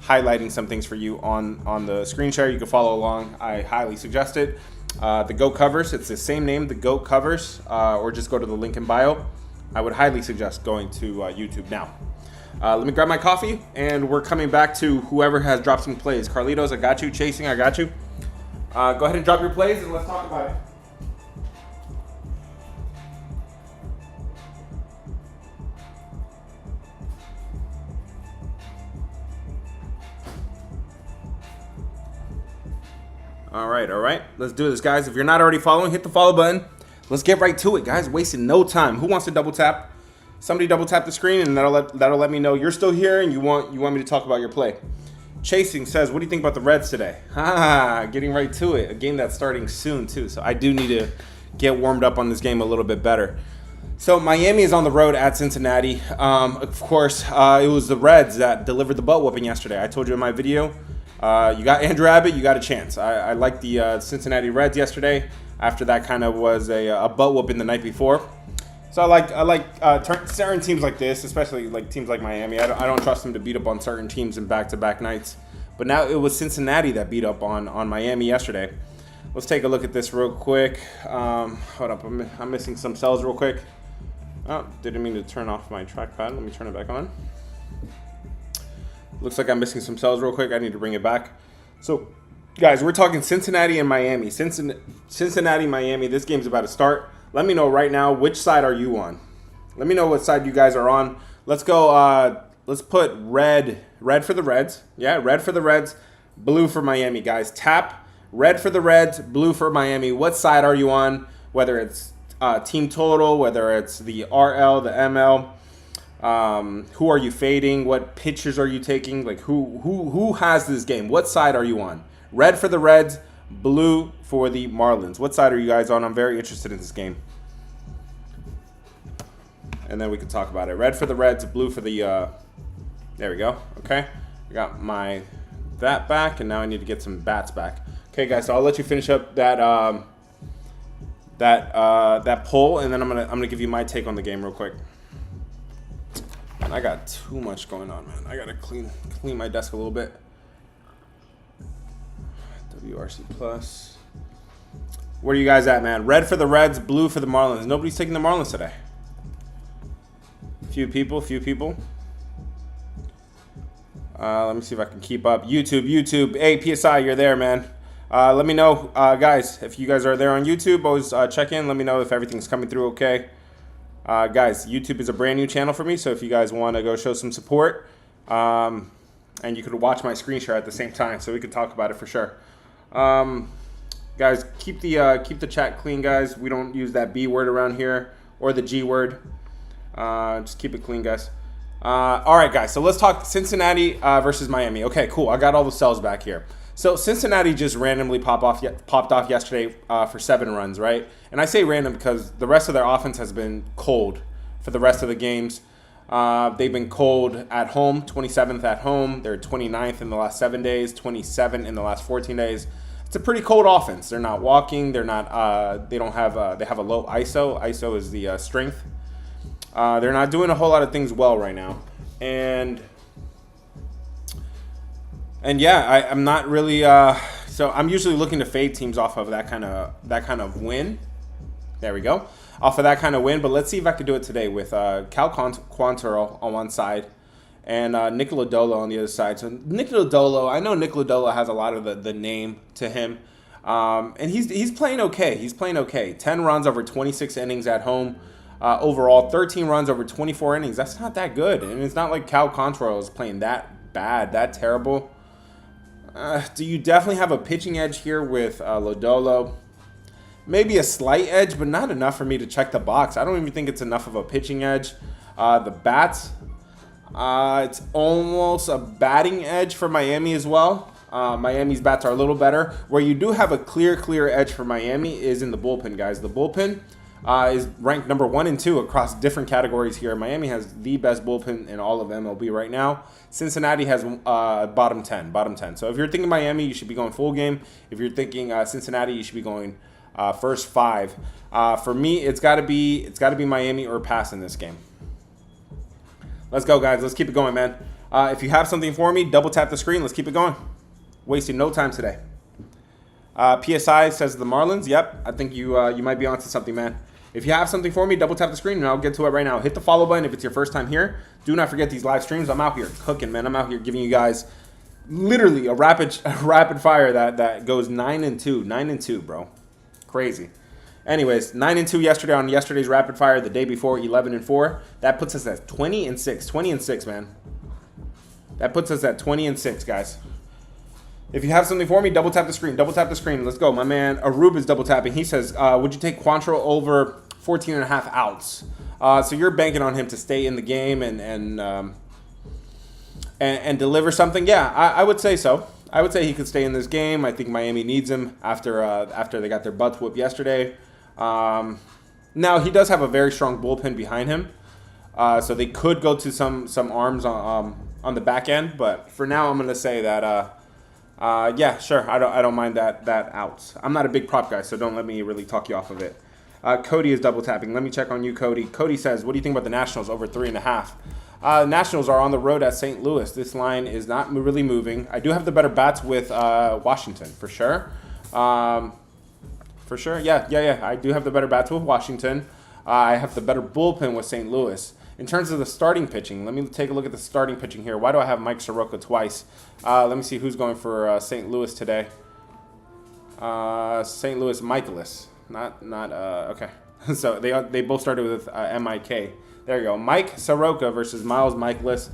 highlighting some things for you on the screen share. You can follow along. I highly suggest it. The GOAT Covers, it's the same name, the GOAT Covers, or just go to the link in bio. I would highly suggest going to YouTube now. Let me grab my coffee, and we're coming back to whoever has dropped some plays. Carlitos, I got you. Chasing, I got you. Go ahead and drop your plays, and let's talk about it. All right. Let's do this, guys. If you're not already following, hit the follow button. Let's get right to it, guys. Wasting no time. Who wants to double tap? Somebody double tap the screen, and that'll let me know you're still here and you want me to talk about your play. Chasing says, what do you think about the Reds today? Getting right to it. A game that's starting soon too, so I do need to get warmed up on this game a little bit better. So Miami is on the road at Cincinnati. Of course, it was the Reds that delivered the butt whooping yesterday. I told you in my video. You got Andrew Abbott, you got a chance. I like the Cincinnati Reds yesterday. After that kind of was a butt whooping the night before. So I like certain teams like this, especially like teams like Miami. I don't trust them to beat up on certain teams in back-to-back nights. But now it was Cincinnati that beat up on Miami yesterday. Let's take a look at this real quick. Hold up, I'm missing some cells real quick. Oh, didn't mean to turn off my trackpad. Let me turn it back on. Looks like I'm missing some cells real quick. I need to bring it back. So, guys, we're talking Cincinnati and Miami. Cincinnati, Miami. This game's about to start. Let me know right now, which side are you on? Let me know what side you guys are on. Let's go. Let's put red for the Reds. Yeah, red for the Reds, blue for Miami, guys. Tap red for the Reds, blue for Miami. What side are you on? Whether it's team total, whether it's the RL, the ML. Who are you fading? What pitchers are you taking? Like who has this game? What side are you on? Red for the Reds, blue for the Marlins. What side are you guys on? I'm very interested in this game. And then we can talk about it. Red for the Reds, blue for the there we go. Okay. I got that back, and now I need to get some bats back. Okay, guys, so I'll let you finish up that poll, and then I'm gonna give you my take on the game real quick. I got too much going on, man. I gotta clean my desk a little bit. WRC plus. Where are you guys at, man? Red for the Reds, blue for the Marlins. Nobody's taking the Marlins today. Few people. Let me see if I can keep up. YouTube. Hey, PSI, you're there, man. Let me know, guys, if you guys are there on YouTube. Always check in. Let me know if everything's coming through okay. Guys, YouTube is a brand new channel for me, so if you guys want to go show some support, and you could watch my screen share at the same time, so we could talk about it for sure. Guys, keep the chat clean, guys. We don't use that B word around here or the G word. Just keep it clean, guys. All right, guys. So let's talk Cincinnati versus Miami. Okay, cool. I got all the cells back here. So Cincinnati just randomly popped off yesterday for 7 runs, right? And I say random because the rest of their offense has been cold for the rest of the games. They've been cold at home, 27th at home. They're 29th in the last 7 days, 27 in the last 14 days. It's a pretty cold offense. They're not walking. They're not. They don't have. They have a low ISO. ISO is the strength. They're not doing a whole lot of things well right now, and yeah, I'm not really. So I'm usually looking to fade teams off of that kind of win. There we go, off of that kind of win. But let's see if I can do it today with Cal Quantrill on one side and Nick Lodolo on the other side. So Nick Lodolo, I know Nick Lodolo has a lot of the name to him, and he's playing okay. He's playing okay. 10 runs over 26 innings at home. Overall, 13 runs over 24 innings. That's not that good. And it's not like Cal Quantrill is playing that bad, that terrible. Do you definitely have a pitching edge here with Lodolo? Maybe a slight edge, but not enough for me to check the box. I don't even think it's enough of a pitching edge. The bats, it's almost a batting edge for Miami as well. Miami's bats are a little better. Where you do have a clear edge for Miami is in the bullpen, guys. The bullpen is ranked number 1 and 2 across different categories here. Miami has the best bullpen in all of MLB right now. Cincinnati has bottom 10. So if you're thinking Miami, you should be going full game. If you're thinking Cincinnati, you should be going first 5. For me, it's got to be Miami or pass in this game. Let's go, guys. Let's keep it going, man. If you have something for me, double tap the screen. Let's keep it going. Wasting no time today. PSI says the Marlins. Yep, I think you might be onto something, man. If you have something for me, double tap the screen, and I'll get to it right now. Hit the follow button if it's your first time here. Do not forget these live streams. I'm out here cooking, man. I'm out here giving you guys literally a rapid fire that goes 9-2. 9-2, bro. Crazy. Anyways, 9-2 yesterday on yesterday's rapid fire. The day before, 11-4. That puts us at 20-6. 20-6, man. That puts us at 20-6, guys. If you have something for me, double tap the screen. Double tap the screen. Let's go. My man Arub is double tapping. He says, would you take Quantrill over 14.5 outs? So you're banking on him to stay in the game and deliver something. Yeah, I would say so. I would say he could stay in this game. I think Miami needs him after they got their butts whooped yesterday. Now he does have a very strong bullpen behind him, so they could go to some arms on the back end. But for now, I'm gonna say that yeah, sure. I don't mind that out. I'm not a big prop guy, so don't let me really talk you off of it. Cody is double tapping. Let me check on you, Cody. Cody says, what do you think about the Nationals over 3.5? Nationals are on the road at St. Louis. This line is not really moving. I do have the better bats with Washington, for sure. For sure, yeah. I do have the better bats with Washington. I have the better bullpen with St. Louis. In terms of the starting pitching, let me take a look at the starting pitching here. Why do I have Mike Soroka twice? Let me see who's going for St. Louis today. St. Louis Michaelis. Not okay. So they both started with M-I-K. There you go. Mike Soroka versus Miles Michaelis.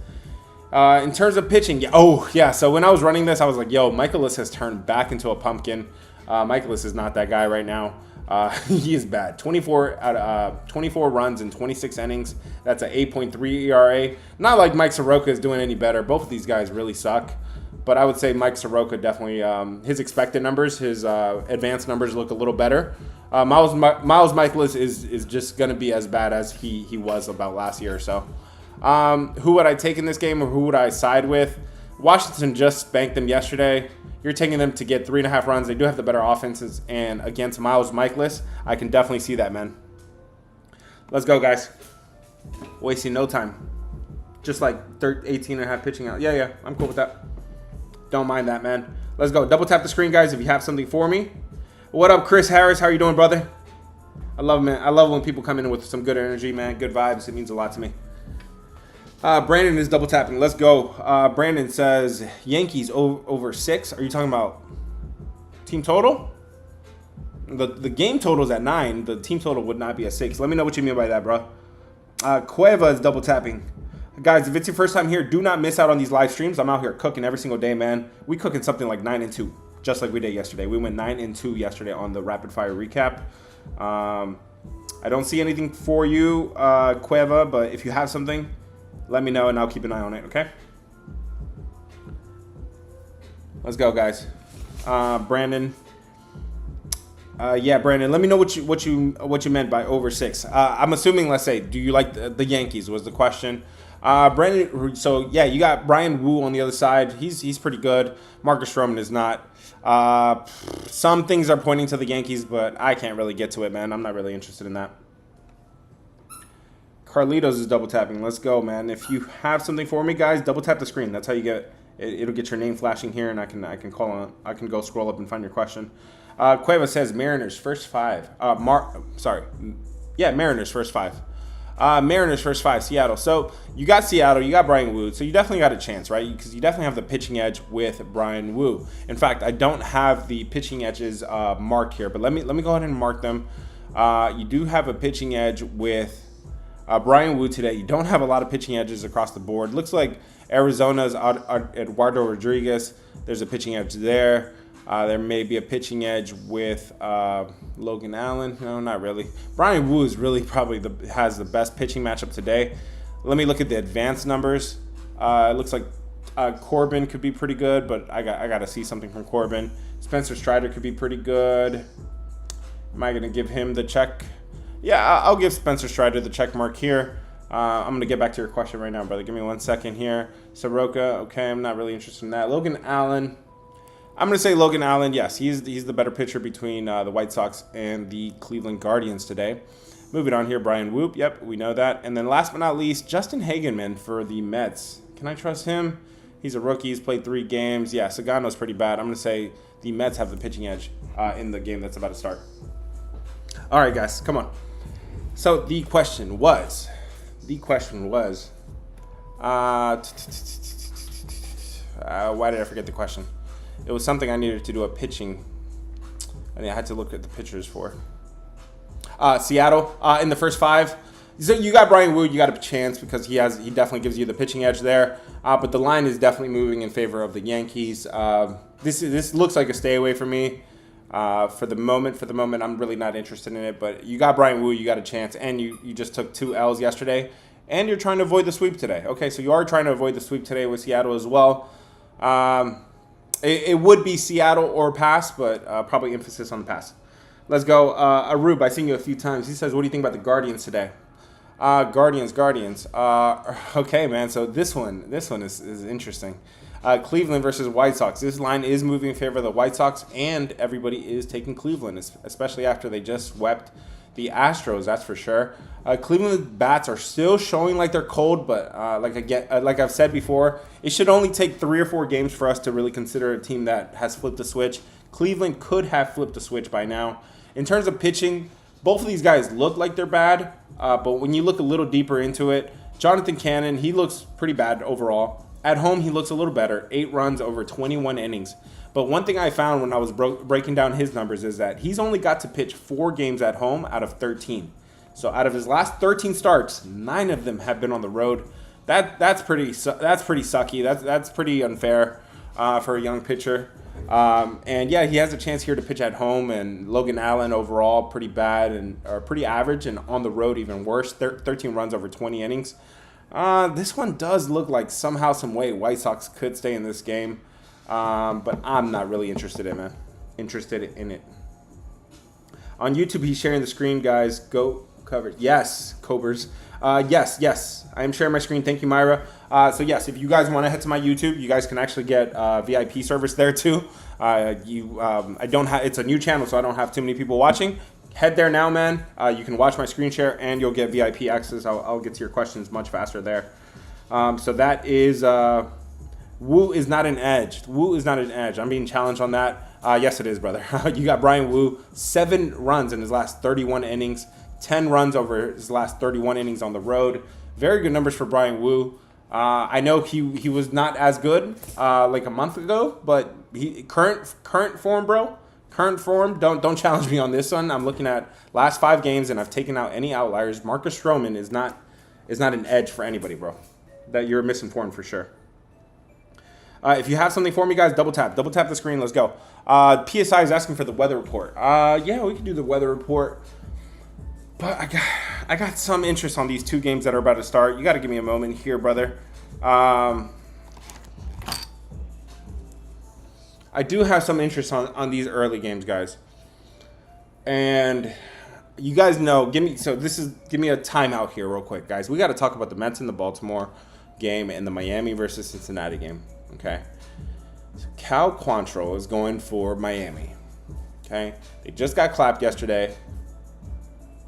In terms of pitching, yeah. So when I was running this, I was like, yo, Michaelis has turned back into a pumpkin. Michaelis is not that guy right now. He is bad. 24 runs in 26 innings. That's an 8.3 ERA. Not like Mike Soroka is doing any better. Both of these guys really suck. But I would say Mike Soroka definitely, his expected numbers, his advanced numbers look a little better. Miles Michaelis is just going to be as bad as he was about last year or so. Who would I take in this game, or who would I side with? Washington just spanked them yesterday. You're taking them to get 3.5 runs. They do have the better offenses, and against Miles Michaelis, I can definitely see that, man. Let's go, guys. Wasting no time. Just like 18.5 pitching out. Yeah, I'm cool with that. Don't mind that, man. Let's go. Double tap the screen, guys, if you have something for me. What up, Chris Harris? How you doing, brother? I love, man. I love when people come in with some good energy, man. Good vibes. It means a lot to me. Brandon is double tapping. Let's go. Brandon says Yankees over 6. Are you talking about team total? The game total is at 9. The team total would not be at 6. Let me know what you mean by that, bro. Cueva is double tapping. Guys, if it's your first time here, do not miss out on these live streams. I'm out here cooking every single day, man. We cooking something like 9-2, just like we did yesterday. We went 9-2 yesterday on the rapid fire recap. I don't see anything for you, Cueva, but if you have something, let me know and I'll keep an eye on it, okay? Let's go, guys. Brandon. Yeah, Brandon, let me know what you meant by over 6. I'm assuming, let's say, do you like the Yankees was the question. Brandon, so yeah, you got Brian Wu on the other side. He's pretty good. Marcus Stroman is not. Some things are pointing to the Yankees, but I can't really get to it, man. I'm not really interested in that. Carlitos is double tapping. Let's go, man. If you have something for me, guys, double tap the screen. That's how you get it. It'll get your name flashing here, and I can call on. I can go scroll up and find your question. Cueva says Mariners first 5. Mariners first 5. Mariners first 5. Seattle. So you got Seattle. You got Brian Wu. So you definitely got a chance, right? Because you definitely have the pitching edge with Brian Wu. In fact, I don't have the pitching edges marked here, but let me go ahead and mark them. You do have a pitching edge with Brian Wu today. You don't have a lot of pitching edges across the board. Looks like Arizona's Eduardo Rodriguez. There's a pitching edge there. There may be a pitching edge with Logan Allen. No, not really. Brian Wu is really probably has the best pitching matchup today. Let me look at the advanced numbers. It looks like Corbin could be pretty good, but I got to see something from Corbin. Spencer Strider could be pretty good. Am I going to give him the check? Yeah, I'll give Spencer Strider the check mark here. I'm going to get back to your question right now, brother. Give me 1 second here. Soroka, okay, I'm not really interested in that. Logan Allen. I'm going to say Logan Allen, yes, he's the better pitcher between the White Sox and the Cleveland Guardians today. Moving on here, Brian Whoop, yep, we know that. And then last but not least, Justin Hagenman for the Mets. Can I trust him? He's a rookie. He's played 3 games. Yeah, Sagano's pretty bad. I'm going to say the Mets have the pitching edge in the game that's about to start. All right, guys, come on. So the question was, why did I forget the question? It was something I needed to do a pitching. I had to look at the pitchers for. Seattle in the first 5. So you got Brian Wu. You got a chance because he definitely gives you the pitching edge there. But the line is definitely moving in favor of the Yankees. This looks like a stay away for me. For the moment, I'm really not interested in it. But you got Brian Wu. You got a chance, and you just took 2 L's yesterday, and you're trying to avoid the sweep today. Okay, so you are trying to avoid the sweep today with Seattle as well. It would be Seattle or pass, but probably emphasis on the pass. Let's go. Arub, I've seen you a few times. He says, what do you think about the Guardians today? Guardians. Okay, man. So this one is interesting. Cleveland versus White Sox. This line is moving in favor of the White Sox, and everybody is taking Cleveland, especially after they just swept the Astros. That's for sure. Cleveland bats are still showing like they're cold, but like I've said before, it should only take 3 or 4 games for us to really consider a team that has flipped the switch. Cleveland could have flipped the switch by now. In terms of pitching, both of these guys look like they're bad, but when you look a little deeper into it, Jonathan Cannon, he looks pretty bad overall. At home, he looks a little better, 8 runs over 21 innings. But one thing I found when I was breaking down his numbers is that he's only got to pitch 4 games at home out of 13. So out of his last 13 starts, 9 of them have been on the road. That's pretty sucky. That's pretty unfair for a young pitcher. And yeah, he has a chance here to pitch at home. And Logan Allen overall pretty bad or pretty average, and on the road even worse. 13 runs over 20 innings. This one does look like somehow, some way, White Sox could stay in this game. But I'm not really interested in it. On YouTube, he's sharing the screen, guys. Go cover. Yes, Cobers. Yes. I am sharing my screen. Thank you, Myra. So yes, if you guys want to head to my YouTube, you guys can actually get VIP service there too. I don't have. It's a new channel, so I don't have too many people watching. Head there now, man. You can watch my screen share, and you'll get VIP access. I'll get to your questions much faster there. So that is. Wu is not an edge. I'm being challenged on that. Yes, it is, brother. You got Brian Wu, 7 runs in his last 31 innings, 10 runs over his last 31 innings on the road. Very good numbers for Brian Wu. I know he was not as good like a month ago, but current form, bro. Current form. Don't challenge me on this one. I'm looking at last 5 games, and I've taken out any outliers. Marcus Stroman is not an edge for anybody, bro. That you're misinformed for sure. If you have something for me, guys, double tap the screen. Let's go. PSI is asking for the weather report. Yeah, we can do the weather report. But I got some interest on these 2 games that are about to start. You got to give me a moment here, brother. I do have some interest on these early games, guys. And you guys know, give me a timeout here real quick, guys. We got to talk about the Mets and the Baltimore game and the Miami versus Cincinnati game. Okay, so Cal Quantrill is going for Miami. Okay, they just got clapped yesterday.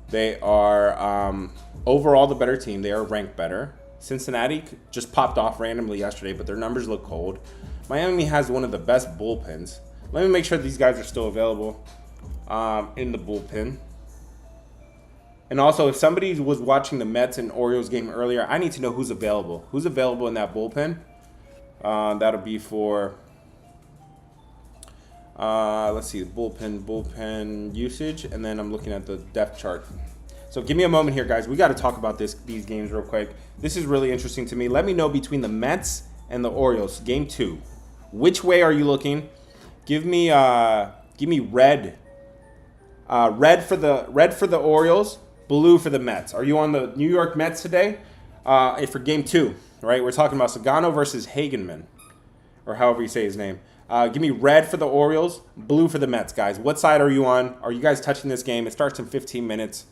They are overall the better team. They are ranked better. Cincinnati just popped off randomly yesterday, but their numbers look cold. Miami has one of the best bullpens. Let me make sure these guys are still available in the bullpen. And also, if somebody was watching the Mets and Orioles game earlier, I need to know who's available. Who's available in that bullpen? That'll be for, let's see, the bullpen usage, and then I'm looking at the depth chart. So give me a moment here, guys. We got to talk about these games real quick. This is really interesting to me. Let me know between the Mets and the Orioles, game 2. Which way are you looking? Give me red. Red for the Orioles, blue for the Mets. Are you on the New York Mets today? For game 2. Right, we're talking about Sagano versus Hagenman, or however you say his name. Give me red for the Orioles, blue for the Mets, guys. What side are you on? Are you guys touching this game? It starts in 15 minutes.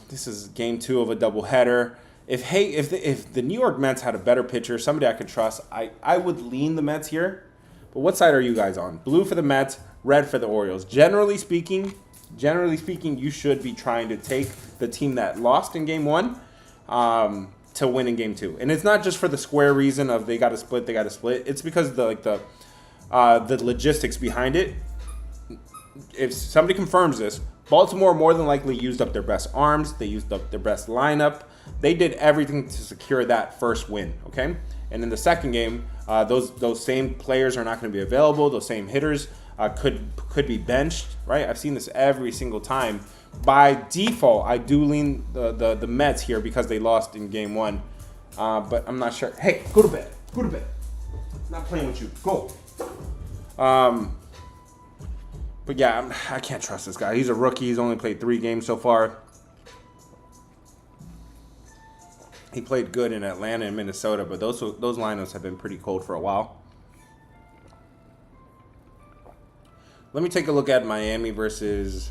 This is game 2 of a doubleheader. If the New York Mets had a better pitcher, somebody I could trust, I would lean the Mets here. But what side are you guys on? Blue for the Mets, red for the Orioles. Generally speaking, you should be trying to take the team that lost in game 1. to win in game 2. And it's not just for the square reason of they got to split. It's because the logistics behind it. If somebody confirms this, Baltimore more than likely used up their best arms. They used up their best lineup. They did everything to secure that first win, okay? And in the second game, those same players are not going to be available. Those same hitters could be benched, right? I've seen this every single time. By default, I do lean the Mets here because they lost in game 1. But I'm not sure. Hey, go to bed. Go to bed. I'm not playing with you. Go. But yeah, I can't trust this guy. He's a rookie. He's only played 3 games so far. He played good in Atlanta and Minnesota, but those lineups have been pretty cold for a while. Let me take a look at Miami versus...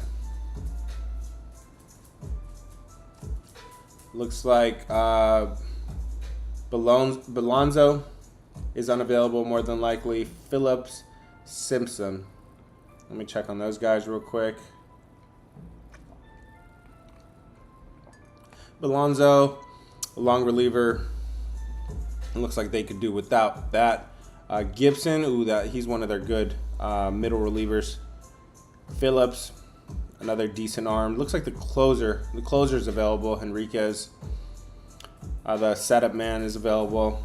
Looks like Belonzo is unavailable more than likely. Phillips, Simpson. Let me check on those guys real quick. Belonzo, a long reliever. It looks like they could do without that. Gibson, he's one of their good middle relievers. Phillips, another decent arm. Looks like the closer's available. Henriquez. The setup man is available.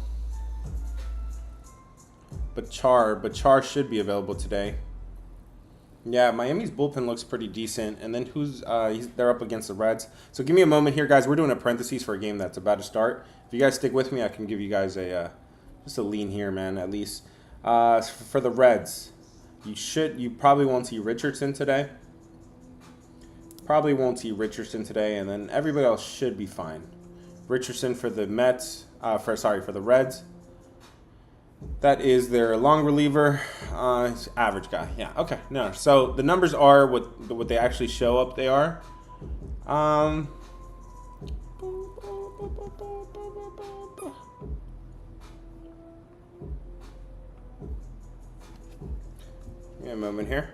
Bachar should be available today. Yeah, Miami's bullpen looks pretty decent. And then they're up against the Reds. So give me a moment here, guys. We're doing a parentheses for a game that's about to start. If you guys stick with me, I can give you guys just a lean here, man, at least. For the Reds, you probably won't see Richardson today. Probably won't see Richardson today, and then everybody else should be fine. Richardson for the Mets, for the Reds. That is their long reliever, average guy. Yeah, okay, no. So the numbers are what they actually show up. They are. Give me a moment here.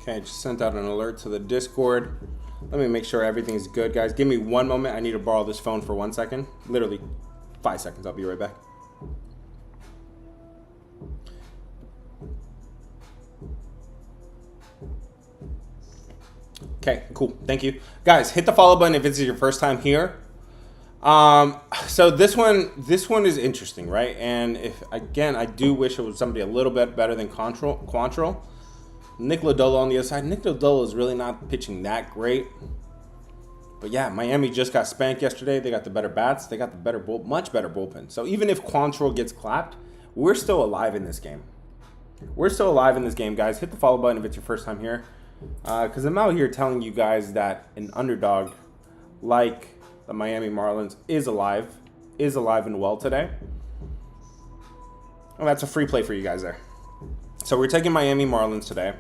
Okay, I just sent out an alert to the Discord. Let me make sure everything's good, guys. Give me one moment. I need to borrow this phone for 1 second. Literally 5 seconds. I'll be right back. Okay, cool. Thank you. Guys, hit the follow button if this is your first time here. So this one is interesting, right? And I do wish it was somebody a little bit better than Quantrill. Nick Lodolo on the other side. Nick Lodolo is really not pitching that great. But yeah, Miami just got spanked yesterday. They got the better bats. They got the much better bullpen. So even if Quantrill gets clapped, we're still alive in this game. We're still alive in this game, guys. Hit the follow button if it's your first time here. Because I'm out here telling you guys that an underdog like the Miami Marlins is alive and well today. And that's a free play for you guys there. So we're taking Miami Marlins today.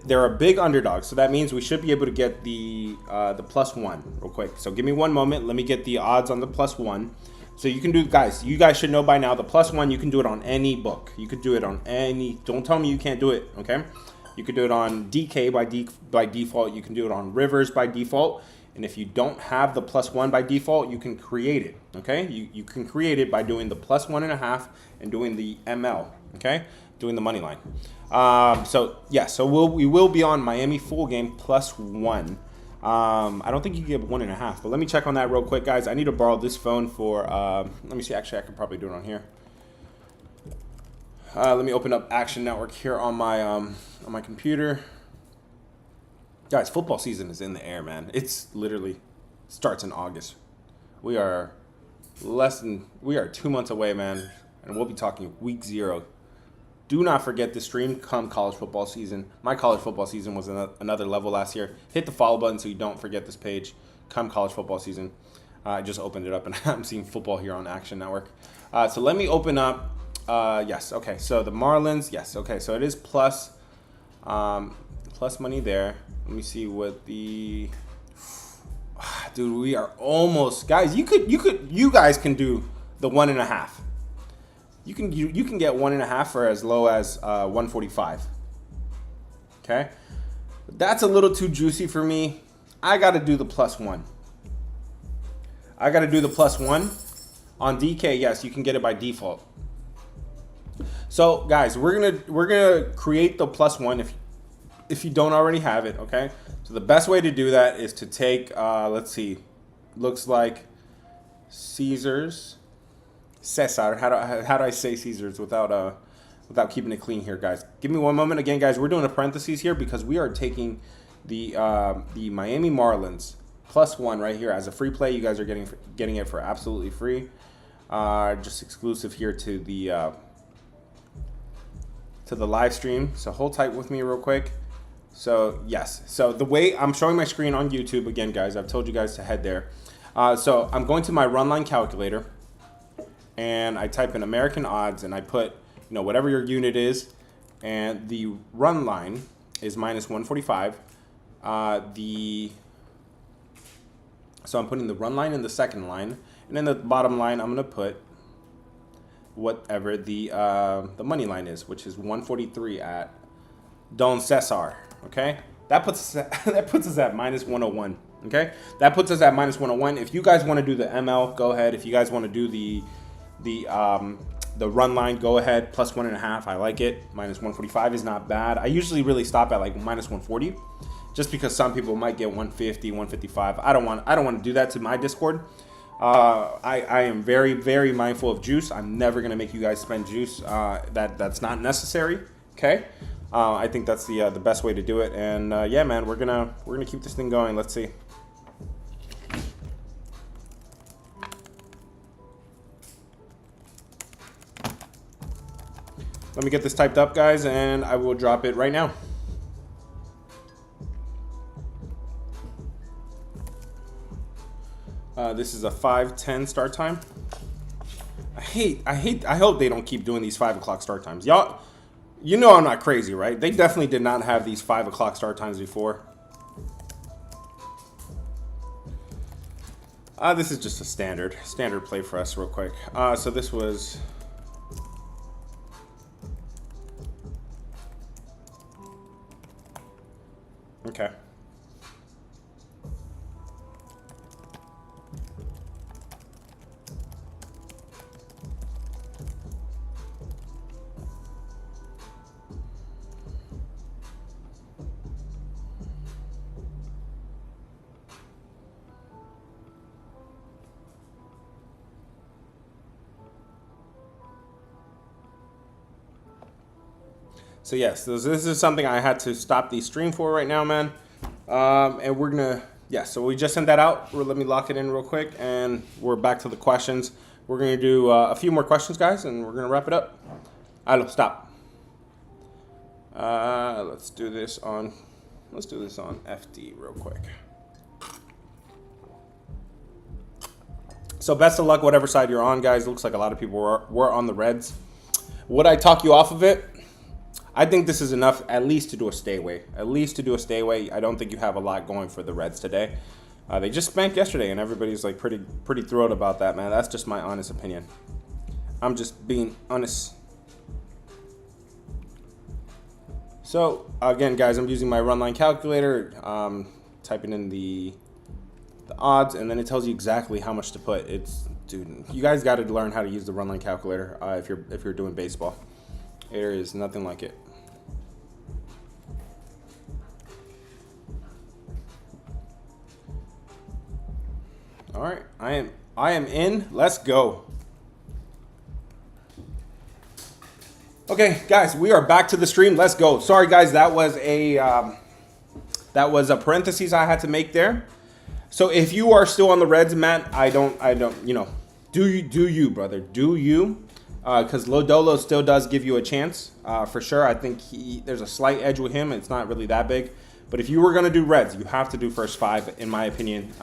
They're a big underdog, so that means we should be able to get the +1 real quick. So give me one moment. Let me get the odds on the +1. So you can do, guys. You guys should know by now the +1. You can do it on any book. You could do it on any. Don't tell me you can't do it. Okay. You could do it on DK by default. You can do it on Rivers by default. And if you don't have the +1 by default, you can create it, okay? You can create it by doing the +1.5 and doing the ML, okay? Doing the money line. So we will be on Miami full game +1. I don't think you can get 1.5, but let me check on that real quick, guys. I need to borrow this phone for, let me see. Actually, I could probably do it on here. Let me open up Action Network here on my computer. Guys, football season is in the air, man. It's literally starts in August. We are 2 months away, man, and we'll be talking week 0. Do not forget the stream come college football season. My college football season was another level last year. Hit the follow button so you don't forget this page. Come college football season. I just opened it up, and I'm seeing football here on Action Network. So let me open up Yes. Okay. So the Marlins. Yes. Okay. So it is plus, plus money there. Let me see what the. Dude, we are almost, guys. You guys can do the 1.5. You can get 1.5 for as low as 145. Okay, that's a little too juicy for me. I got to do the +1. I got to do the +1 on DK. Yes, you can get it by default. So, guys, we're gonna create the +1 if you don't already have it. Okay. So the best way to do that is to take. Let's see. Looks like Caesar. How do I say Caesars without keeping it clean here, guys? Give me one moment. Again, guys, we're doing a parentheses here because we are taking the Miami Marlins +1 right here as a free play. You guys are getting it for absolutely free, just exclusive here to the live stream. So hold tight with me real quick. So yes, so the way I'm showing my screen on YouTube again, guys, I've told you guys to head there. So I'm going to my run line calculator, and I type in American odds, and I put whatever your unit is, and the run line is -145. So I'm putting the run line in the second line, and in the bottom line I'm gonna put whatever the money line is, which is 143 at Don Cesar. Okay, that puts us at -101. Okay, that puts us at -101. If you guys want to do the ML, go ahead. If you guys want to do the run line, go ahead. +1.5. I like it. -145 is not bad. I usually really stop at like -140, just because some people might get 150, 155. I don't want to do that to my Discord. I am very, very mindful of juice. I'm never gonna make you guys spend juice. That's not necessary. Okay. I think that's the best way to do it. And yeah, man, we're gonna keep this thing going. Let's see. Let me get this typed up, guys, and I will drop it right now. This is a 5:10 start time. I hope they don't keep doing these 5 o'clock start times. Y'all, I'm not crazy, right? They definitely did not have these 5 o'clock start times before. This is just a standard play for us real quick. So this was... Okay. So yes, this is something I had to stop the stream for right now, man. And we're gonna, so we just sent that out. Let me lock it in real quick, and we're back to the questions. We're gonna do a few more questions, guys, and we're gonna wrap it up. Stop. Let's do this on FD real quick. So best of luck, whatever side you're on, guys. It looks like a lot of people were on the Reds. Would I talk you off of it? I think this is enough at least to do a stay away. I don't think you have a lot going for the Reds today. They just spanked yesterday, and everybody's like pretty thrilled about that, man. That's just my honest opinion. I'm just being honest. So again, guys, I'm using my run line calculator, typing in the odds, and then it tells you exactly how much to put. Dude, you guys got to learn how to use the run line calculator if you're doing baseball. There is nothing like it. All right, I am in. Let's go. Okay, guys, we are back to the stream. Let's go. Sorry, guys, that was a parentheses I had to make there. So if you are still on the Reds, Matt, I don't. Do you, brother? Do you? Because Lodolo still does give you a chance for sure. I think there's a slight edge with him. It's not really that big. But if you were going to do Reds, you have to do first 5, in my opinion.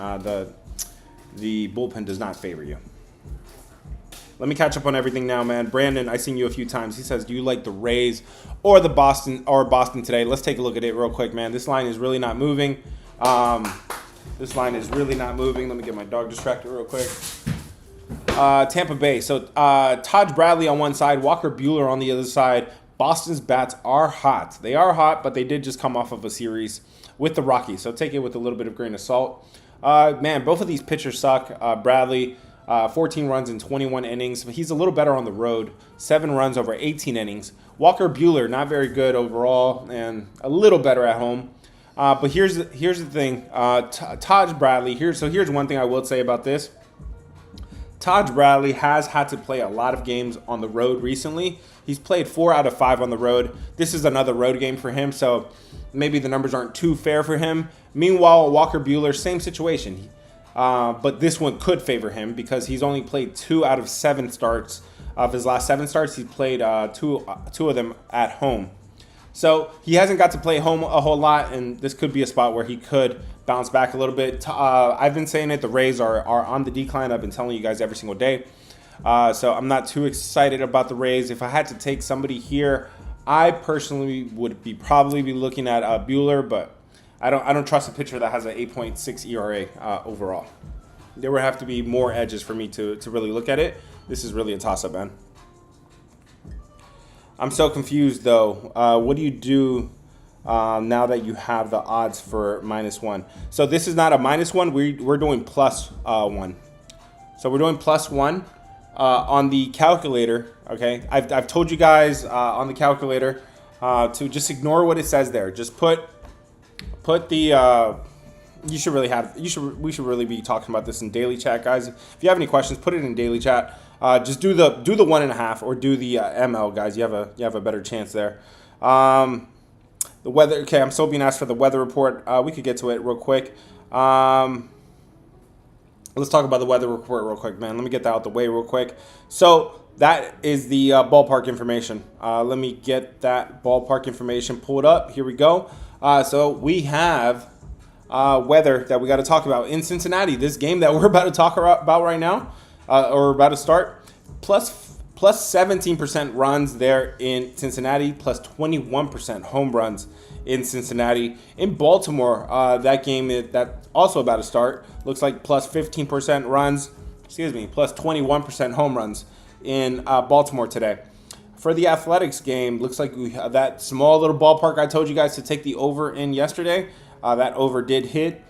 The bullpen does not favor you. Let me catch up on everything now, man. Brandon, I've seen you a few times. He says, do you like the Rays or the Boston today? Let's take a look at it real quick, man. This line is really not moving. This line is really not moving. Let me get my dog distracted real quick. Tampa Bay. So Taj Bradley on one side, Walker Buehler on the other side. Boston's bats are hot. They are hot, but they did just come off of a series with the Rockies. So take it with a little bit of grain of salt. Man, both of these pitchers suck. Bradley, 14 runs in 21 innings. He's a little better on the road. 7 runs over 18 innings. Walker Buehler, not very good overall, and a little better at home. But here's the thing. Taj Bradley, here's one thing I will say about this. Taj Bradley has had to play a lot of games on the road recently. He's played 4 out of 5 on the road. This is another road game for him, so maybe the numbers aren't too fair for him. Meanwhile, Walker Buehler, same situation. But this one could favor him because he's only played 2 out of 7 starts. Of his last 7 starts, he's played two of them at home. So he hasn't got to play home a whole lot, and this could be a spot where he could bounce back a little bit. I've been saying it. The Rays are on the decline. I've been telling you guys every single day. So I'm not too excited about the Rays. If I had to take somebody here, I personally would probably be looking at Buehler, but I don't trust a pitcher that has an 8.6 ERA overall. There would have to be more edges for me to really look at it. This is really a toss-up, man. I'm so confused, though. What do you do now that you have the odds for -1? So this is not a -1. We're doing +1. So we're doing +1 on the calculator. Okay, I've told you guys on the calculator to just ignore what it says there. Just put the. We should really be talking about this in daily chat, guys. If you have any questions, put it in daily chat. Just do the 1.5 or do the ML, guys. You have a better chance there. The weather. Okay, I'm still being asked for the weather report. We could get to it real quick. Let's talk about the weather report real quick, man. Let me get that out the way real quick. So that is the ballpark information. Let me get that ballpark information pulled up. Here we go. So we have weather that we got to talk about in Cincinnati. This game that we're about to talk about right now, or about to start, plus 17% runs there in Cincinnati, plus 21% home runs in Cincinnati. In Baltimore, that game that's also about to start looks like plus 15% runs, plus 21% home runs in Baltimore today. For the Athletics game, looks like we have that small little ballpark I told you guys to take the over in yesterday. That over did hit.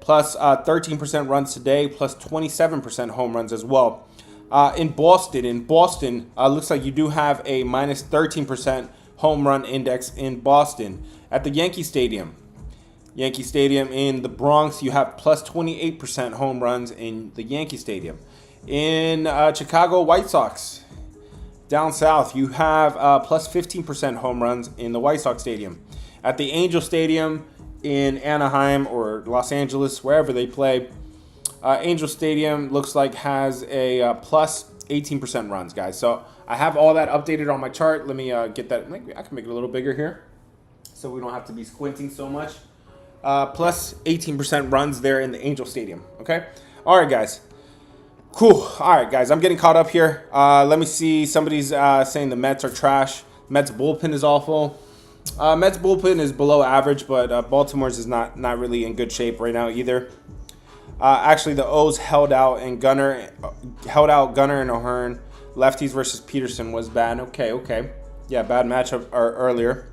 Plus 13% runs today, plus 27% home runs as well. In Boston, looks like you do have a minus 13% home run index in Boston. At the Yankee Stadium in the Bronx, you have plus 28% home runs in the Yankee Stadium. In Chicago White Sox, down south, you have plus 15% home runs in the White Sox Stadium. At the Angel Stadium in Anaheim or Los Angeles, wherever they play, Angel Stadium looks like has a plus 18% runs, guys. So I have all that updated on my chart. Let me get that. I can make it a little bigger here so we don't have to be squinting so much. Plus 18% runs there in the Angel Stadium. Okay. All right, guys. Cool. All right, guys. I'm getting caught up here. Let me see. Somebody's saying the Mets are trash. Mets bullpen is awful. Mets bullpen is below average, but Baltimore's is not really in good shape right now either. Actually, the O's held out Gunnar and O'Hearn. Lefties versus Peterson was bad. Okay. Yeah, bad matchup earlier.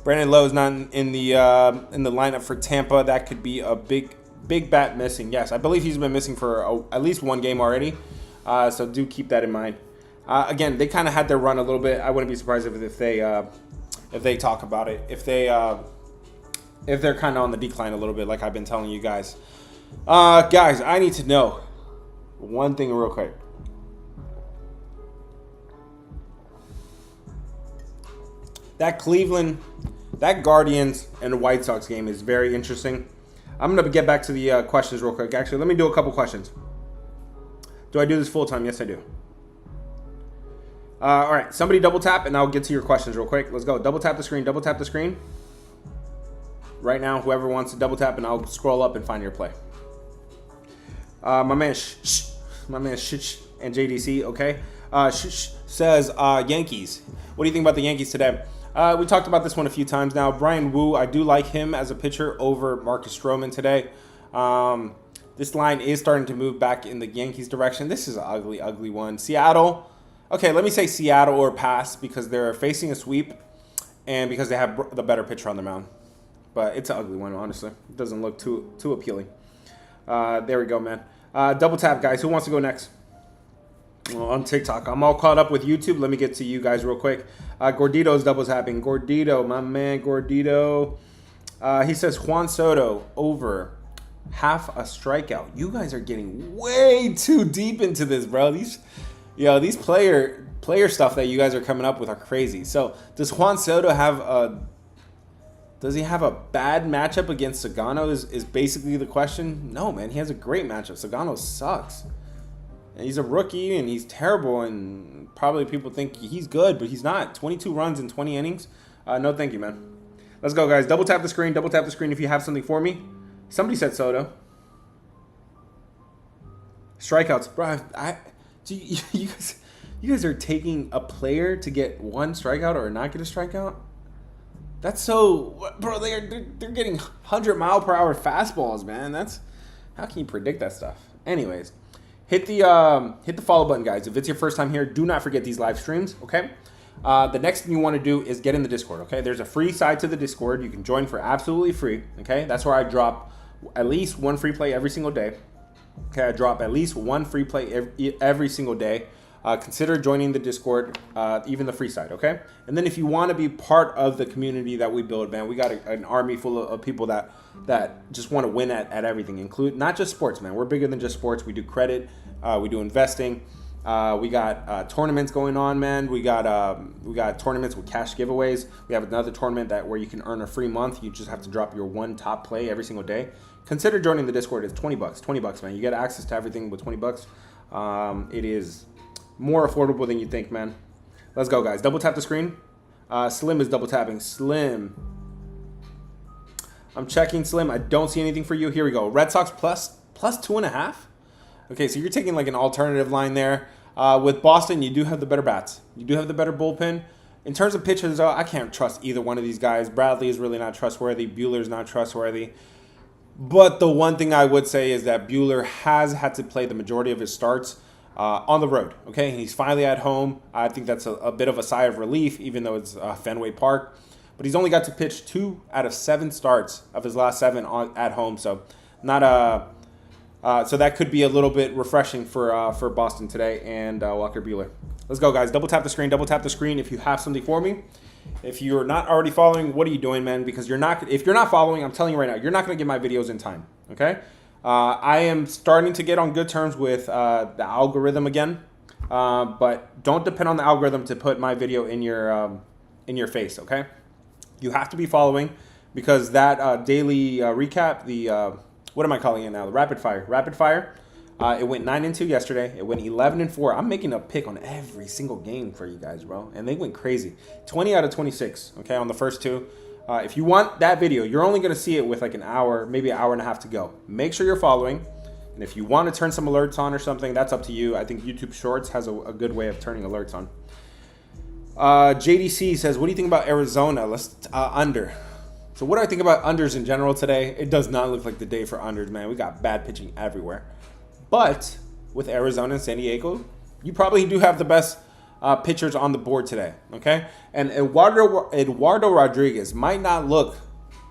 Brandon Lowe's not in the lineup for Tampa. That could be a big bat missing. Yes, I believe he's been missing for at least one game already. So do keep that in mind. Again, they kind of had their run a little bit. I wouldn't be surprised if they talk about it. If they're kind of on the decline a little bit, like I've been telling you guys. Guys, I need to know one thing real quick. That Cleveland, that Guardians, and the White Sox game is very interesting. I'm going to get back to the questions real quick. Actually, let me do a couple questions. Do I do this full time? Yes, I do. All right, somebody double tap, and I'll get to your questions real quick. Let's go. Double tap the screen. Double tap the screen. Right now, whoever wants to double tap, and I'll scroll up and find your play. My man, and JDC, okay? Says Yankees. What do you think about the Yankees today? We talked about this one a few times now. Brian Wu, I do like him as a pitcher over Marcus Stroman today. This line is starting to move back in the Yankees' direction. This is an ugly, ugly one. Seattle. Okay, let me say Seattle or pass because they're facing a sweep and because they have the better pitcher on the mound. But it's an ugly one, honestly. It doesn't look too appealing. There we go, man. Double tap, guys. Who wants to go next? Well, on TikTok. I'm all caught up with YouTube. Let me get to you guys real quick. Gordito's double tapping. Gordito, my man, Gordito. He says Juan Soto over half a strikeout. You guys are getting way too deep into this, bro. These player stuff that you guys are coming up with are crazy. So does Juan Soto have a bad matchup against Sagano is basically the question. No, man, he has a great matchup. Sagano sucks. And he's a rookie and he's terrible and probably people think he's good, but he's not. 22 runs in 20 innings. No, thank you, man. Let's go, guys. Double tap the screen. Double tap the screen if you have something for me. Somebody said Soto. Strikeouts. Bro, you guys are taking a player to get one strikeout or not get a strikeout? That's so, bro. They're getting 100-mile-per-hour fastballs, man. How can you predict that stuff? Anyways, hit the follow button, guys. If it's your first time here, do not forget these live streams. Okay. The next thing you want to do is get in the Discord. Okay. There's a free side to the Discord. You can join for absolutely free. Okay. That's where I drop at least one free play every single day. Okay. I drop at least one free play every single day. Consider joining the Discord, even the free side, okay? And then if you want to be part of the community that we build, man, we got an army full of people that just want to win at everything, include not just sports, man. We're bigger than just sports. We do credit, we do investing. We got tournaments going on, man. We got tournaments with cash giveaways. We have another tournament where you can earn a free month. You just have to drop your one top play every single day. Consider joining the Discord. It's $20. $20, man. You get access to everything with $20. It is more affordable than you think, man. Let's go, guys. Double tap the screen. Slim is double tapping. Slim. I'm checking, Slim. I don't see anything for you. Here we go. Red Sox plus 2.5. Okay, so you're taking like an alternative line there. With Boston, you do have the better bats. You do have the better bullpen. In terms of pitchers, though, I can't trust either one of these guys. Bradley is really not trustworthy. Buehler's not trustworthy. But the one thing I would say is that Buehler has had to play the majority of his starts on the road. Okay, he's finally at home. I think that's a bit of a sigh of relief, even though it's Fenway Park. But he's only got to pitch 2 out of 7 starts of his last 7 at home. So so that could be a little bit refreshing for Boston today and Walker Buehler. Let's go, guys. Double tap the screen. Double tap the screen if you have something for me. If you're not already following, what are you doing, man? Because if you're not following, I'm telling you right now, you're not going to get my videos in time. Okay. I am starting to get on good terms with the algorithm again, but don't depend on the algorithm to put my video in your face, okay? You have to be following because that daily recap, what am I calling it now? The rapid fire. It went 9-2 yesterday. It went 11-4. I'm making a pick on every single game for you guys, bro, and they went crazy. 20 out of 26, okay, on the first 2. If you want that video, you're only going to see it with like an hour, maybe an hour and a half to go. Make sure you're following. And if you want to turn some alerts on or something, that's up to you. I think YouTube Shorts has a good way of turning alerts on. JDC says, what do you think about Arizona? Let's under. So what do I think about unders in general today? It does not look like the day for unders, man. We got bad pitching everywhere. But with Arizona and San Diego, you probably do have the best pitchers on the board today, okay? And Eduardo Rodriguez might not look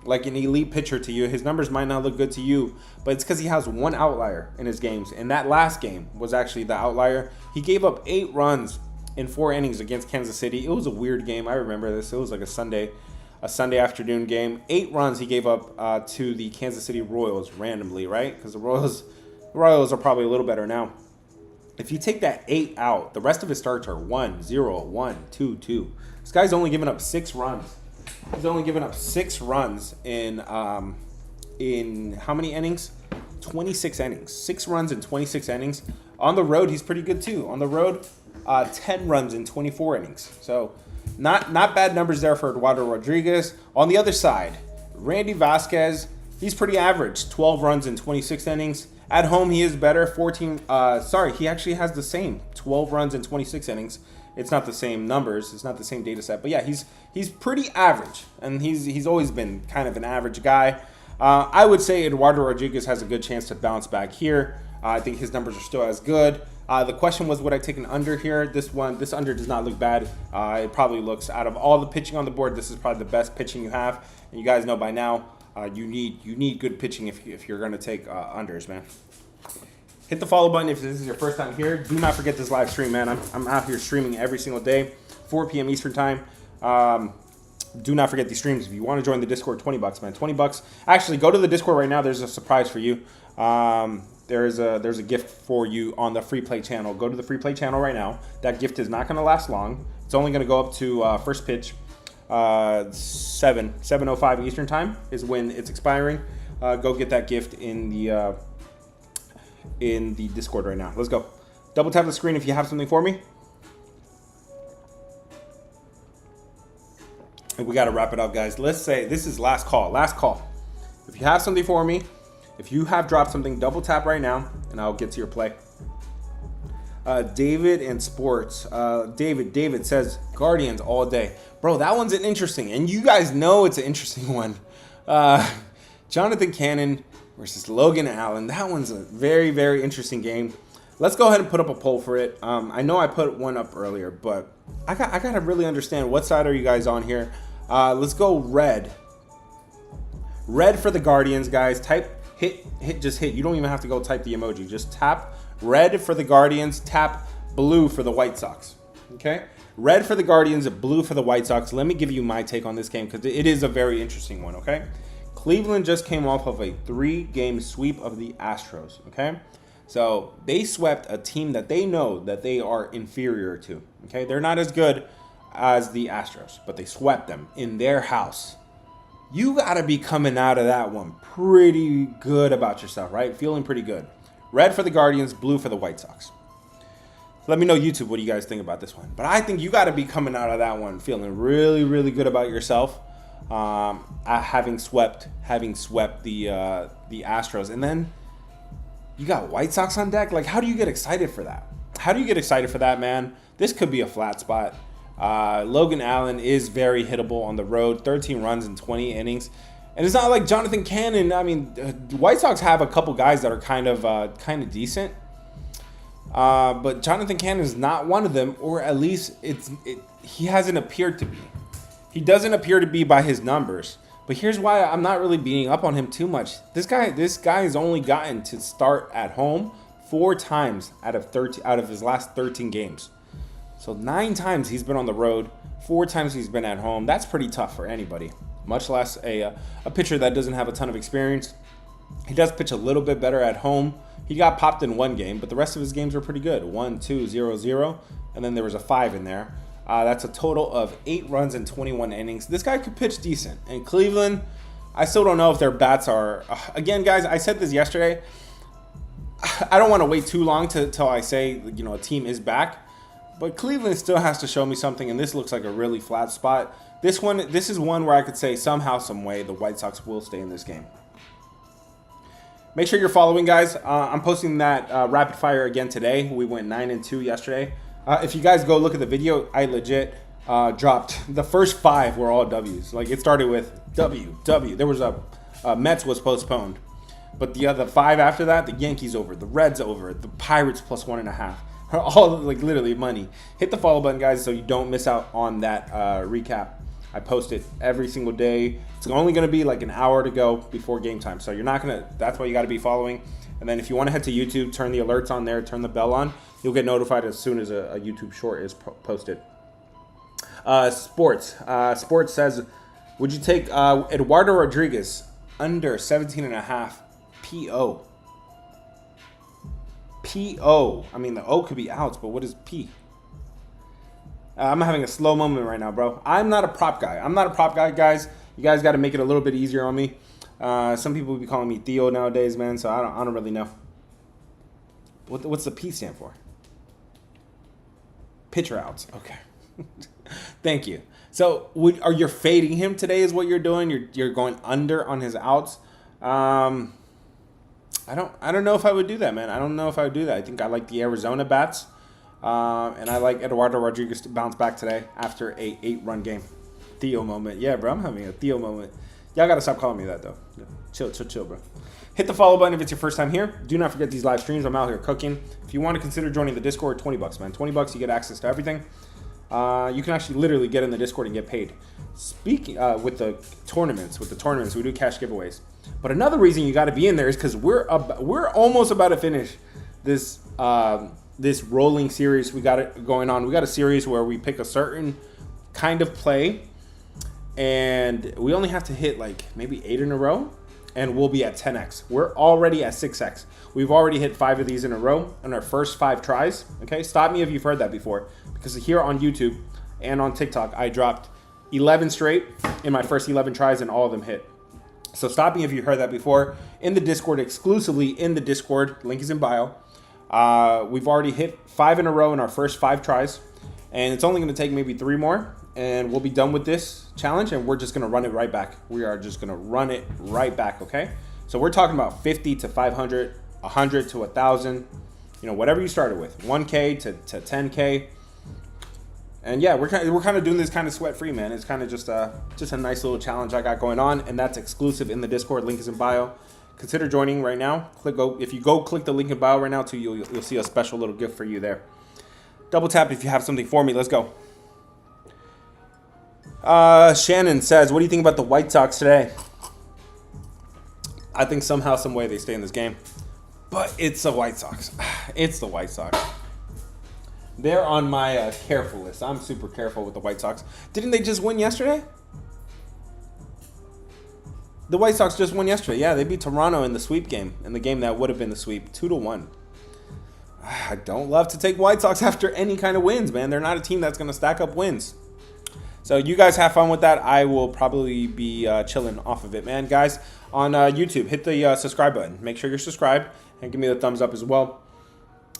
like an elite pitcher to you. His numbers might not look good to you, but it's because he has one outlier in his games. And that last game was actually the outlier. He gave up 8 runs in 4 innings against Kansas City. It was a weird game. I remember this. It was like a Sunday afternoon game. 8 runs he gave up to the Kansas City Royals randomly, right? Because the Royals are probably a little better now. If you take that 8 out, the rest of his starts are 1-0, 1-2-2. This guy's only given up 6 runs. He's only given up 6 runs in how many innings? 26 innings. 6 runs in 26 innings. On the road, he's pretty good too. On the road, 10 runs in 24 innings. So not bad numbers there for Eduardo Rodriguez. On the other side, Randy Vasquez, he's pretty average. 12 runs in 26 innings. At home, he is better. 14. Sorry, he actually has the same 12 runs in 26 innings. It's not the same numbers. It's not the same data set. But yeah, he's pretty average, and he's always been kind of an average guy. I would say Eduardo Rodriguez has a good chance to bounce back here. I think his numbers are still as good. The question was, would I take an under here? This under does not look bad. It probably looks, out of all the pitching on the board, this is probably the best pitching you have. And you guys know by now, you need good pitching if you're going to take unders, man. Hit the follow button if this is your first time here. Do not forget this live stream, man. I'm out here streaming every single day, 4 p.m. Eastern time. Do not forget these streams. If you want to join the Discord, $20, man. $20. Actually, go to the Discord right now. There's a surprise for you. There's a gift for you on the free play channel. Go to the free play channel right now. That gift is not going to last long. It's only going to go up to first pitch. 7:05 Eastern time is when it's expiring. Go get that gift in the Discord right now. Let's go. Double tap the screen if you have something for me. And we got to wrap it up, guys. Let's say this is last call. Last call. If you have something for me, if you have dropped something, double tap right now, and I'll get to your play. David and Sports. David says Guardians all day. Bro, that one's an interesting, and you guys know it's an interesting one. Jonathan Cannon versus Logan Allen. That one's a very, very interesting game. Let's go ahead and put up a poll for it. I know I put one up earlier, but I got to really understand what side are you guys on here. Let's go red. Red for the Guardians, guys. Type hit. Just hit. You don't even have to go type the emoji. Just tap red for the Guardians. Tap blue for the White Sox. Okay. Red for the Guardians, blue for the White Sox. Let me give you my take on this game because it is a very interesting one. Okay. Cleveland just came off of a 3-game sweep of the Astros. Okay. So they swept a team that they know that they are inferior to. Okay. They're not as good as the Astros, but they swept them in their house. You got to be coming out of that one pretty good about yourself, right? Feeling pretty good. Red for the Guardians, blue for the White Sox. Let me know, YouTube, what do you guys think about this one? But I think you got to be coming out of that one feeling really, really good about yourself, having swept the Astros. And then you got White Sox on deck. Like, how do you get excited for that? How do you get excited for that, man? This could be a flat spot. Logan Allen is very hittable on the road. 13 runs in 20 innings. And it's not like Jonathan Cannon. I mean, the White Sox have a couple guys that are kind of decent. But Jonathan Cannon is not one of them, or at least he hasn't appeared to be. He doesn't appear to be by his numbers. But here's why I'm not really beating up on him too much. This guy has only gotten to start at home 4 times out of his last 13 games. So 9 times he's been on the road, 4 times he's been at home. That's pretty tough for anybody, much less a pitcher that doesn't have a ton of experience. He does pitch a little bit better at home. He got popped in 1 game, but the rest of his games were pretty good. 1, 2, 0, 0, and then there was a 5 in there. That's a total of 8 runs in 21 innings. This guy could pitch decent. And Cleveland, I still don't know if their bats are... again, guys, I said this yesterday. I don't want to wait too long till I say, a team is back. But Cleveland still has to show me something, and this looks like a really flat spot. This is one where I could say somehow, some way, the White Sox will stay in this game. Make sure you're following, guys. I'm posting that rapid fire again today. We went 9-2 yesterday. If you guys go look at the video, I legit dropped the first 5 were all W's. Like, it started with W. There was a Mets was postponed, but the other 5 after that, the Yankees over, the Reds over, the Pirates plus 1.5. All like literally money. Hit the follow button, guys, so you don't miss out on that recap. I post it every single day. It's only going to be like an hour to go before game time, so you're not gonna. That's why you got to be following. And then if you want to head to YouTube, turn the alerts on there, turn the bell on. You'll get notified as soon as a YouTube short is posted. Sports says, would you take Eduardo Rodriguez under 17.5 PO? PO. I mean, the O could be outs, but what is P? I'm having a slow moment right now, bro. I'm not a prop guy. Guys. You guys got to make it a little bit easier on me. Some people will be calling me Theo nowadays, man, so I don't really know. What's the P stand for? Pitcher outs. Okay. Thank you. So, are you fading him today is what you're doing? You're going under on his outs? I don't know if I would do that, man. I don't know if I would do that. I think I like the Arizona bats. And I like Eduardo Rodriguez to bounce back today after a 8-run game. Theo moment. Yeah, bro, I'm having a Theo moment. Y'all got to stop calling me that, though. Chill, bro. Hit the follow button if it's your first time here. Do not forget these live streams. I'm out here cooking. If you want to consider joining the Discord, $20, man. $20, you get access to everything. You can actually literally get in the Discord and get paid. Speaking with the tournaments, we do cash giveaways. But another reason you got to be in there is because we're almost about to finish this this rolling series we got it going on. We got a series where we pick a certain kind of play, and we only have to hit like maybe 8 in a row, and we'll be at 10x. We're already at 6x. We've already hit 5 of these in a row on our first 5 tries. Okay, stop me if you've heard that before, because here on YouTube and on TikTok, I dropped 11 straight in my first 11 tries, and all of them hit. So stop me if you heard that before. In the Discord, exclusively in the Discord, link is in bio. We've already hit 5 in a row in our first 5 tries, and it's only going to take maybe 3 more, and we'll be done with this challenge, and we're just going to run it right back. We are just going to run it right back, okay? So we're talking about 50 to 500, 100 to 1,000, you know, whatever you started with, 1K to 10K. And yeah, we're kind of doing this kind of sweat free, man. It's kind of just a nice little challenge I got going on, and that's exclusive in the Discord. Link is in bio. Consider joining right now. If you click the link in bio right now, too, you'll see a special little gift for you there. Double tap if you have something for me. Let's go. Shannon says, "What do you think about the White Sox today?" I think somehow, some way they stay in this game, but it's the White Sox. It's the White Sox. They're on my careful list. I'm super careful with the White Sox. Didn't they just win yesterday? The White Sox just won yesterday. Yeah, they beat Toronto in the sweep game, in the game that would have been the sweep, 2-1. I don't love to take White Sox after any kind of wins, man. They're not a team that's going to stack up wins. So you guys have fun with that. I will probably be chilling off of it, man. Guys, on YouTube, hit the subscribe button. Make sure you're subscribed and give me the thumbs up as well.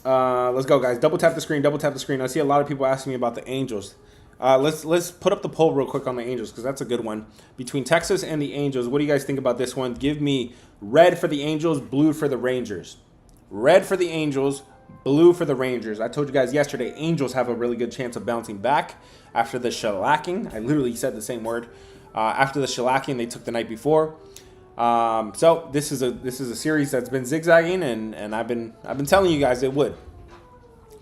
Let's go, guys. Double tap the screen. Double tap the screen. I see a lot of people asking me about the Angels. Let's put up the poll real quick on the Angels, because that's a good one. Between Texas and the Angels, what do you guys think about this one? Give me red for the Angels, blue for the Rangers. Red for the Angels, blue for the Rangers. I told you guys yesterday, Angels have a really good chance of bouncing back after the shellacking. I literally said the same word. After the shellacking they took the night before. So this is a series that's been zigzagging, and I've been telling you guys it would.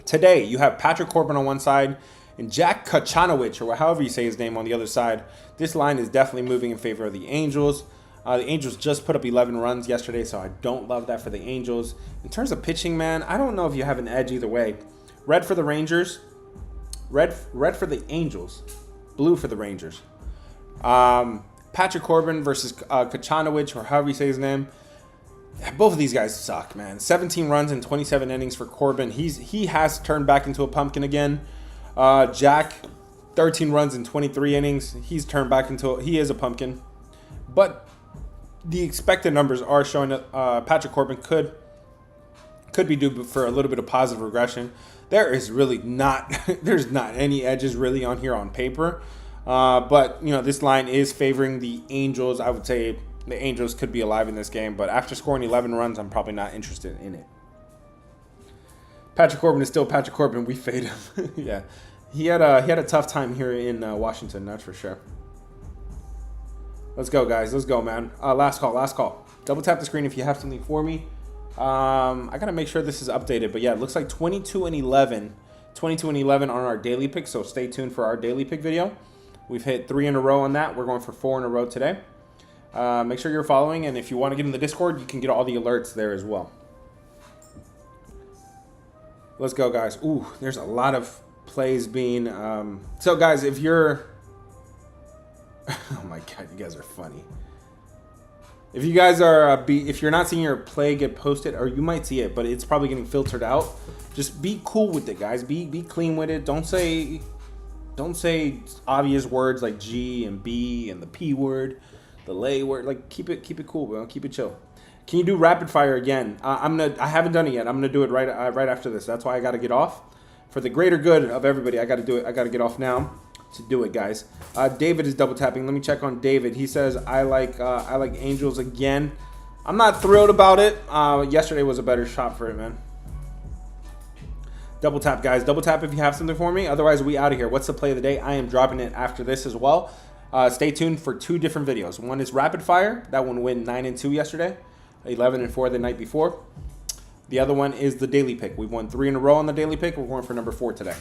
Today you have Patrick Corbin on one side and Jack Kachanowicz, or however you say his name, on the other side. This line is definitely moving in favor of the Angels. The Angels just put up 11 runs yesterday, so I don't love that for the Angels. In terms of pitching, man, I don't know if you have an edge either way. Red for the Rangers, red for the Angels, blue for the Rangers. Patrick Corbin versus Kachanowicz, or however you say his name. Both of these guys suck, man. 17 runs in 27 innings for Corbin. He has turned back into a pumpkin again. Jack, 13 runs in 23 innings. He's turned back into he is a pumpkin. But the expected numbers are showing that Patrick Corbin could be due for a little bit of positive regression. There is really not there's not any edges really on here on paper. But, you know, this line is favoring the Angels. I would say the Angels could be alive in this game, but after scoring 11 runs, I'm probably not interested in it. Patrick Corbin is still Patrick Corbin. We fade him. Yeah, he had a tough time here in Washington, that's for sure. Let's go, guys. Let's go, man. Last call. Double tap the screen if you have something for me. I gotta make sure this is updated, but yeah, it looks like 22-11 on our daily pick. So stay tuned for our daily pick video. We've hit 3 in a row on that. We're going for 4 in a row today. Make sure you're following, and if you want to get in the Discord, you can get all the alerts there as well. Let's go, guys. Ooh, there's a lot of plays being... So, guys, if you're... Oh, my God, you guys are funny. If you guys are... if you're not seeing your play get posted, or you might see it, but it's probably getting filtered out, just be cool with it, guys. Be clean with it. Don't say obvious words like G and B and the P word, the lay word. Like, keep it cool, bro. Keep it chill. Can you do rapid fire again? I haven't done it yet. I'm gonna do it right after this. That's why I gotta get off. For the greater good of everybody, I gotta do it. I gotta get off now to do it, guys. David is double tapping. Let me check on David. He says I like Angels again. I'm not thrilled about it. Yesterday was a better shot for it, man. Double tap, guys. Double tap if you have something for me. Otherwise, we out of here. What's the play of the day? I am dropping it after this as well. Stay tuned for 2 different videos. One is rapid fire. That one went 9-2 yesterday, 11-4 the night before. The other one is the daily pick. We've won 3 in a row on the daily pick. We're going for number 4 today.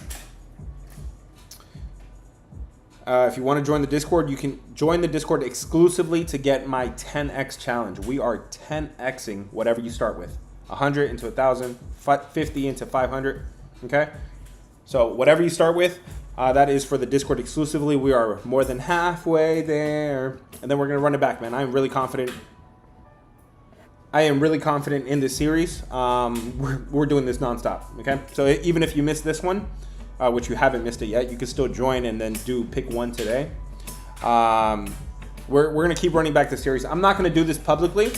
If you want to join the Discord, you can join the Discord exclusively to get my 10x challenge. We are 10xing whatever you start with. 100 into 1,000, 50 into 500. Okay? So whatever you start with, that is for the Discord exclusively. We are more than halfway there. And then we're going to run it back, man. I am really confident. I am really confident in this series. We're doing this nonstop. Okay? So even if you missed this one, which you haven't missed it yet, you can still join and then do pick 1 today. We're going to keep running back the series. I'm not going to do this publicly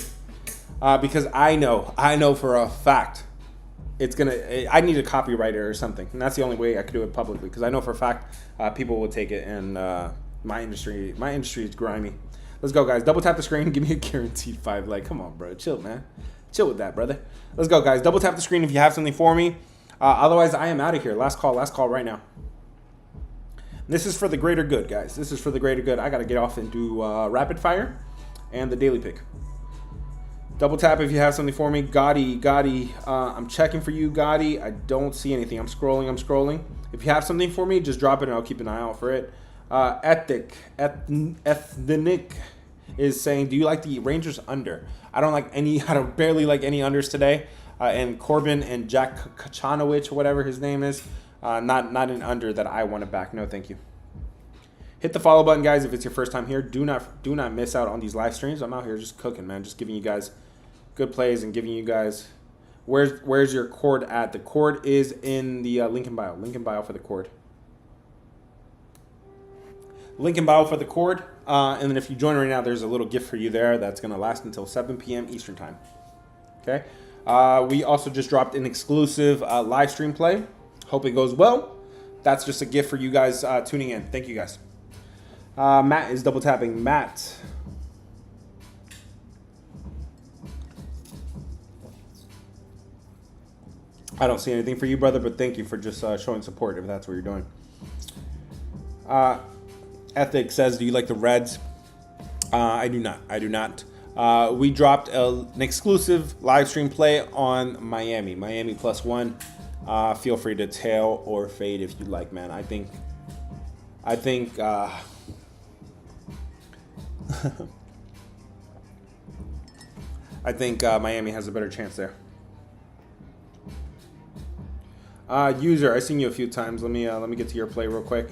because I know for a fact I need a copywriter or something. And that's the only way I could do it publicly because I know for a fact people will take it, and my industry is grimy. Let's go, guys. Double tap the screen. Give me a guaranteed 5. Like, come on, bro. Chill, man. Chill with that, brother. Let's go, guys. Double tap the screen if you have something for me. Otherwise, I am out of here. Last call right now. This is for the greater good, guys. This is for the greater good. I got to get off and do rapid fire and the daily pick. Double tap if you have something for me. Gotti. I'm checking for you, Gotti. I don't see anything. I'm scrolling. If you have something for me, just drop it and I'll keep an eye out for it. Ethnic is saying, do you like the Rangers under? I don't barely like any unders today. And Corbin and Jack Kachanowicz, whatever his name is, not an under that I want to back. No, thank you. Hit the follow button, guys, if it's your first time here. Do not miss out on these live streams. I'm out here just cooking, man, just giving you guys good plays and giving you guys. Where's your cord at? The cord is in the link in bio. Link in bio for the cord. Link in bio for the cord. And then if you join right now, there's a little gift for you there that's gonna last until 7 p.m. Eastern time. Okay. We also just dropped an exclusive live stream play. Hope it goes well. That's just a gift for you guys tuning in. Thank you, guys. Matt is double tapping. Matt. I don't see anything for you, brother, but thank you for just showing support if that's what you're doing. Ethic says, do you like the Reds? I do not. We dropped an exclusive live stream play on Miami +1. Feel free to tail or fade if you like, man. I think Miami has a better chance there. User, I've seen you a few times. Let me get to your play real quick.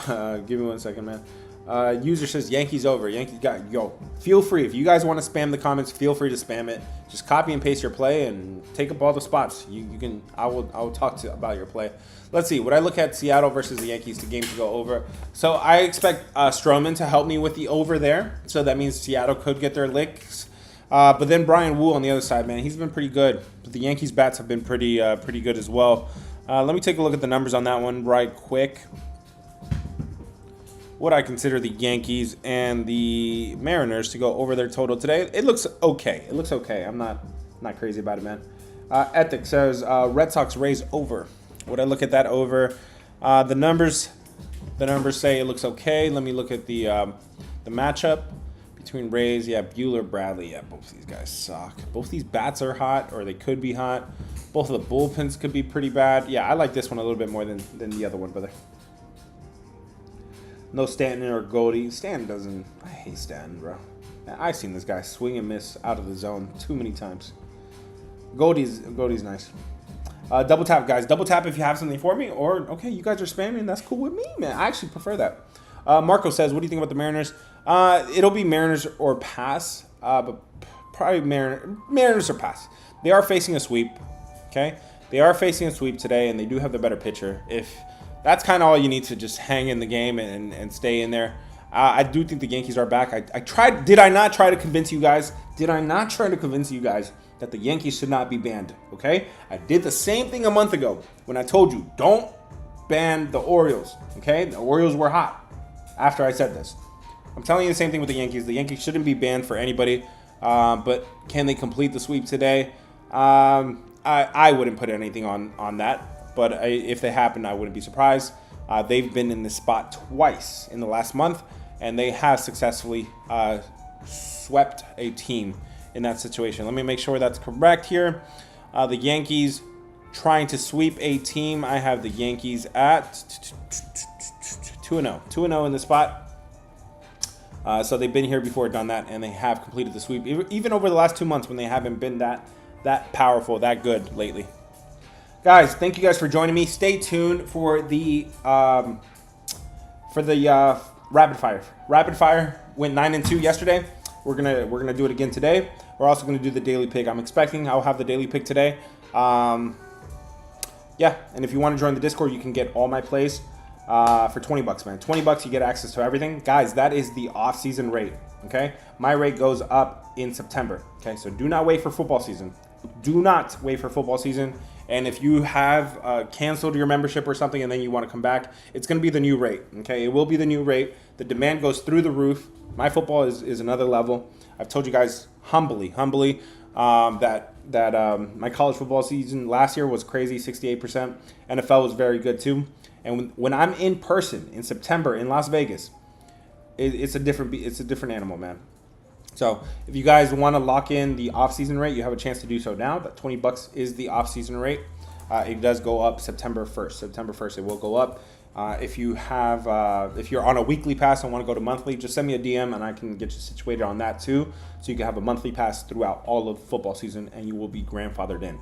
Give me 1 second, man. User says Yankees over. Yankees got feel free if you guys want to spam the comments. Feel free to spam it. Just copy and paste your play and take up all the spots. You can. I will talk about your play. Let's see. Would I look at Seattle versus the Yankees, the game to go over? So I expect Stroman to help me with the over there. So that means Seattle could get their licks. But then Brian Wu on the other side, man, he's been pretty good. But the Yankees bats have been pretty good as well. Let me take a look at the numbers on that one right quick. What I consider the Yankees and the Mariners to go over their total today. It looks okay. I'm not crazy about it, man. Ethic says Red Sox Rays over. Would I look at that over? The numbers say it looks okay. Let me look at the matchup between Rays. Yeah, Bueller, Bradley. Yeah, both these guys suck. Both these bats are hot, or they could be hot. Both of the bullpens could be pretty bad. Yeah, I like this one a little bit more than the other one, brother. No Stanton or Goldie. Stanton doesn't. I hate Stanton, bro. I've seen this guy swing and miss out of the zone too many times. Goldie's nice. Double tap, guys. Double tap if you have something for me. Or, okay, you guys are spamming. That's cool with me, man. I actually prefer that. Marco says, what do you think about the Mariners? It'll be Mariners or pass. But probably Mariners or pass. They are facing a sweep. Okay? They are facing a sweep today, and they do have the better pitcher. That's kind of all you need to just hang in the game and stay in there. I do think the Yankees are back. I tried. Did I not try to convince you guys? That the Yankees should not be banned? Okay, I did the same thing a month ago when I told you don't ban the Orioles. Okay, the Orioles were hot after I said this. I'm telling you the same thing with the Yankees. The Yankees shouldn't be banned for anybody, but can they complete the sweep today? I wouldn't put anything on that, but if they happen, I wouldn't be surprised. They've been in this spot twice in the last month, and they have successfully swept a team in that situation. Let me make sure that's correct here. The Yankees trying to sweep a team. I have the Yankees at 2-0. 2-0 in the spot. So they've been here before, done that, and they have completed the sweep. Even over the last 2 months when they haven't been that powerful, that good lately. Guys, thank you guys for joining me. Stay tuned for the rapid fire. Rapid fire went 9-2 yesterday. We're gonna do it again today. We're also gonna do the daily pick. I'm expecting I'll have the daily pick today. Yeah, and if you want to join the Discord, you can get all my plays for $20, man. $20, you get access to everything. Guys, that is the off-season rate, okay? My rate goes up in September, okay? So do not wait for football season. Do not wait for football season. And if you have canceled your membership or something and then you want to come back, it's going to be the new rate, okay? It will be the new rate. The demand goes through the roof. My football is another level. I've told you guys humbly, that my college football season last year was crazy, 68%. NFL was very good too. And when I'm in person in September in Las Vegas, it's a different animal, man. So if you guys want to lock in the off-season rate, you have a chance to do so now. That $20 is the off-season rate. It does go up September 1st. September 1st, it will go up. If you're on a weekly pass and want to go to monthly, just send me a DM and I can get you situated on that too. So you can have a monthly pass throughout all of football season and you will be grandfathered in.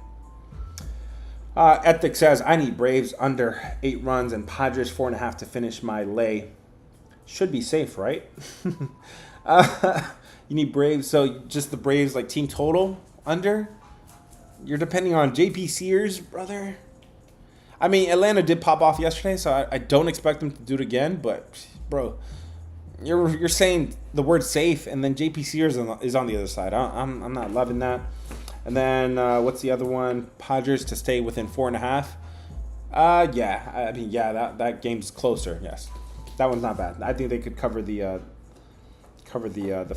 Ethic says, I need Braves under 8 runs and Padres 4.5 to finish my lay. Should be safe, right? You need Braves, so just the Braves, like team total under? You're depending on JP Sears, brother. I mean, Atlanta did pop off yesterday, so I don't expect them to do it again. But, bro, you're saying the word safe, and then JP Sears is on the other side. I'm not loving that. And then what's the other one? Padres to stay within 4.5. Yeah, I mean, yeah, that game's closer. Yes, that one's not bad. I think they could cover the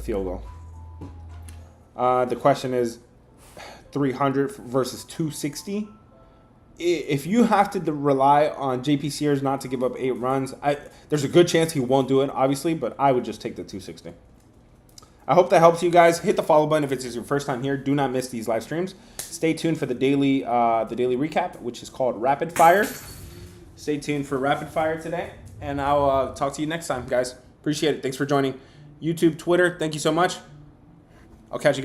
field goal. The question is 300 versus 260. If you have to rely on JP Sears not to give up 8 runs, there's a good chance he won't do it, obviously, but I would just take the 260. I hope that helps you guys. Hit the follow button if it's your first time here. Do not miss these live streams. Stay tuned for the daily recap, which is called Rapid Fire. Stay tuned for Rapid Fire today, and I'll talk to you next time, guys. Appreciate it. Thanks for joining. YouTube, Twitter, thank you so much. I'll catch you guys.